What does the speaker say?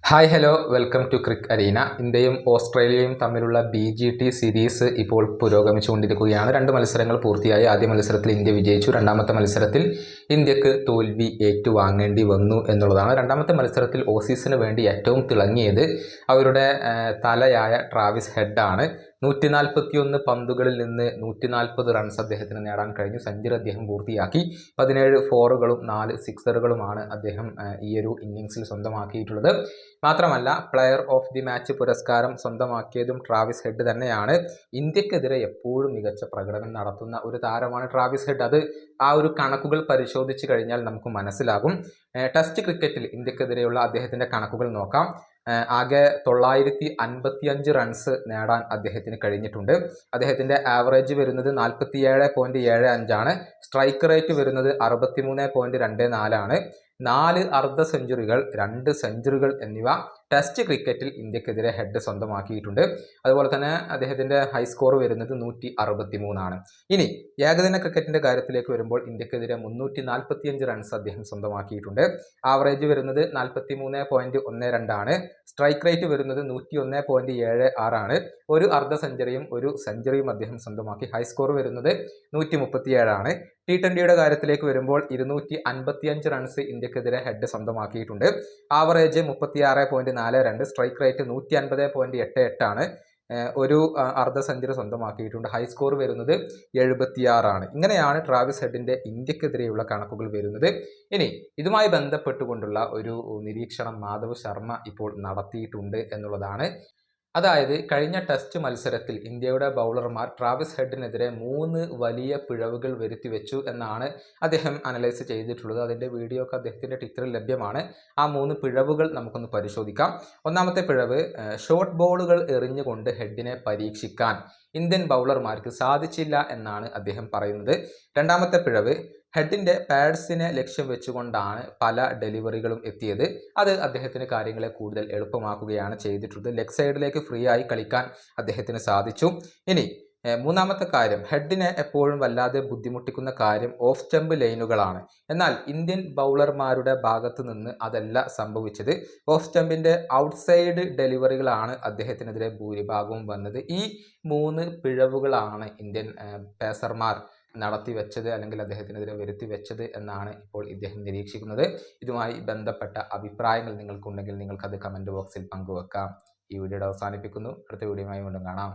Hi hello welcome to Crick Arena. ഇന്ത്യയും ഓസ്ട്രേലിയയും തമ്മിലുള്ള BGT സീരീസ് ഇപ്പോൾ പുരോഗമിച്ചുകൊണ്ടിരിക്കുകയാണ്. 2 മത്സരങ്ങൾ പൂർത്തിയായി. ആദ്യ മത്സരത്തിൽ ഇന്ത്യ വിജയിച്ചു. രണ്ടാമത്തെ മത്സരത്തിൽ ഇന്ത്യക്ക് തോൽവി ഏറ്റുവാങ്ങേണ്ടി വന്നു എന്നുള്ളതാണ്. രണ്ടാമത്തെ മത്സരത്തിൽ ഓസീസിന് വേണ്ടി ഏറ്റവും തിളങ്ങിയത് അവരുടെ തലയായ ട്രാവിസ് ഹെഡാണ്. 141 പന്തുകളിൽ നിന്ന് 140 റൺസ് അദ്ദേഹത്തിന് നേടാൻ കഴിഞ്ഞു. സെഞ്ചുറി അദ്ദേഹം പൂർത്തിയാക്കി. 17 ഫോറുകളും 4 സിക്സറുകളുമാണ് അദ്ദേഹം ഈ ഒരു ഇന്നിങ്സിൽ സ്വന്തമാക്കിയിട്ടുള്ളത്. മാത്രമല്ല പ്ലെയർ ഓഫ് ദി മാച്ച് പുരസ്കാരം സ്വന്തമാക്കിയതും ട്രാവിസ് ഹെഡ് തന്നെയാണ്. ഇന്ത്യക്കെതിരെ എപ്പോഴും മികച്ച പ്രകടനം നടത്തുന്ന ഒരു താരമാണ് ട്രാവിസ് ഹെഡ്. അത് ആ ഒരു കണക്കുകൾ പരിശോധിച്ച് കഴിഞ്ഞാൽ നമുക്ക് മനസ്സിലാകും. ടെസ്റ്റ് ക്രിക്കറ്റിൽ ഇന്ത്യക്കെതിരെയുള്ള അദ്ദേഹത്തിൻ്റെ കണക്കുകൾ നോക്കാം. ആകെ 955 റൺസ് നേടാൻ അദ്ദേഹത്തിന് കഴിഞ്ഞിട്ടുണ്ട്. അദ്ദേഹത്തിൻ്റെ ആവറേജ് വരുന്നത് 47.75 ആണ്. സ്ട്രൈക്ക് റേറ്റ് വരുന്നത് 63.24 ആണ്. 4 അർദ്ധ സെഞ്ചുറികൾ, 2 സെഞ്ചുറികൾ എന്നിവ ടെസ്റ്റ് ക്രിക്കറ്റിൽ ഇന്ത്യക്കെതിരെ ഹെഡ് സ്വന്തമാക്കിയിട്ടുണ്ട്. അതുപോലെ തന്നെ അദ്ദേഹത്തിൻ്റെ ഹൈ സ്കോർ വരുന്നത് 163 ആണ്. ഇനി ഏകദിന ക്രിക്കറ്റിൻ്റെ കാര്യത്തിലേക്ക് വരുമ്പോൾ ഇന്ത്യക്കെതിരെ 345 റൺസ് അദ്ദേഹം സ്വന്തമാക്കിയിട്ടുണ്ട്. ആവറേജ് വരുന്നത് 43.12 ആണ്. സ്ട്രൈക്ക് റേറ്റ് വരുന്നത് 101.76 ആണ്. ഒരു അർദ്ധ സെഞ്ചുറിയും ഒരു സെഞ്ചുറിയും അദ്ദേഹം സ്വന്തമാക്കി. ഹൈ സ്കോർ വരുന്നത് 137 ആണ്. T20യുടെ കാര്യത്തിലേക്ക് വരുമ്പോൾ 255 റൺസ് ഇന്ത്യക്കെതിരെ ഹെഡ് സ്വന്തമാക്കിയിട്ടുണ്ട്. ആവറേജ് 36.42, സ്ട്രൈക്ക് റേറ്റ് 150.88 ആണ്. ഒരു അർദ്ധ സെഞ്ചുറി സ്വന്തമാക്കിയിട്ടുണ്ട്. ഹൈ സ്കോർ വരുന്നത് 76 ആണ്. ഇങ്ങനെയാണ് ട്രാവിസ് ഹെഡിൻ്റെ ഇന്ത്യക്കെതിരെയുള്ള കണക്കുകൾ വരുന്നത്. ഇനി ഇതുമായി ബന്ധപ്പെട്ടുകൊണ്ടുള്ള ഒരു നിരീക്ഷണം മാധവ് ശർമ്മ ഇപ്പോൾ നടത്തിയിട്ടുണ്ട് എന്നുള്ളതാണ്. അതായത് കഴിഞ്ഞ ടെസ്റ്റ് മത്സരത്തിൽ ഇന്ത്യയുടെ ബൗളർമാർ ട്രാവിസ് ഹെഡിനെതിരെ 3 വലിയ പിഴവുകൾ വരുത്തിവെച്ചു എന്നാണ് അദ്ദേഹം അനലൈസ് ചെയ്തിട്ടുള്ളത്. അതിൻ്റെ വീഡിയോ ഒക്കെ അദ്ദേഹത്തിൻ്റെ ട്വിറ്ററിൽ ലഭ്യമാണ്. ആ 3 പിഴവുകൾ നമുക്കൊന്ന് പരിശോധിക്കാം. ഒന്നാമത്തെ പിഴവ്, ഷോർട്ട് ബോളുകൾ എറിഞ്ഞുകൊണ്ട് ഹെഡിനെ പരീക്ഷിക്കാൻ ഇന്ത്യൻ ബൗളർമാർക്ക് സാധിച്ചില്ല എന്നാണ് അദ്ദേഹം പറയുന്നത്. രണ്ടാമത്തെ പിഴവ്, ഹെഡിൻ്റെ പാഡ്സിനെ ലക്ഷ്യം വെച്ചുകൊണ്ടാണ് പല ഡെലിവറികളും എത്തിയത്. അത് അദ്ദേഹത്തിന് കാര്യങ്ങളെ കൂടുതൽ എളുപ്പമാക്കുകയാണ് ചെയ്തിട്ടുള്ളത്. ലെഗ് സൈഡിലേക്ക് ഫ്രീ ആയി കളിക്കാൻ അദ്ദേഹത്തിന് സാധിച്ചു. ഇനി മൂന്നാമത്തെ കാര്യം, ഹെഡിനെ എപ്പോഴും വല്ലാതെ ബുദ്ധിമുട്ടിക്കുന്ന കാര്യം ഓഫ് സ്റ്റംപ് ലൈനുകളാണ്. എന്നാൽ ഇന്ത്യൻ ബൗളർമാരുടെ ഭാഗത്തു നിന്ന് അതല്ല സംഭവിച്ചത്. ഓഫ് സ്റ്റംപിൻ്റെ ഔട്ട്സൈഡ് ഡെലിവറികളാണ് അദ്ദേഹത്തിനെതിരെ ഭൂരിഭാഗവും വന്നത്. ഈ 3 പിഴവുകളാണ് ഇന്ത്യൻ പേസർമാർ നടത്തി വെച്ചത്, അല്ലെങ്കിൽ അദ്ദേഹത്തിനെതിരെ വരുത്തി വെച്ചത് എന്നാണ് ഇപ്പോൾ ഇദ്ദേഹം നിരീക്ഷിക്കുന്നത്. ഇതുമായി ബന്ധപ്പെട്ട അഭിപ്രായങ്ങൾ നിങ്ങൾക്കുണ്ടെങ്കിൽ നിങ്ങൾക്കത് കമൻറ്റ് ബോക്സിൽ പങ്കുവെക്കാം. ഈ വീഡിയോ അവസാനിപ്പിക്കുന്നു. അടുത്ത വീഡിയോയുമായി വീണ്ടും കാണാം.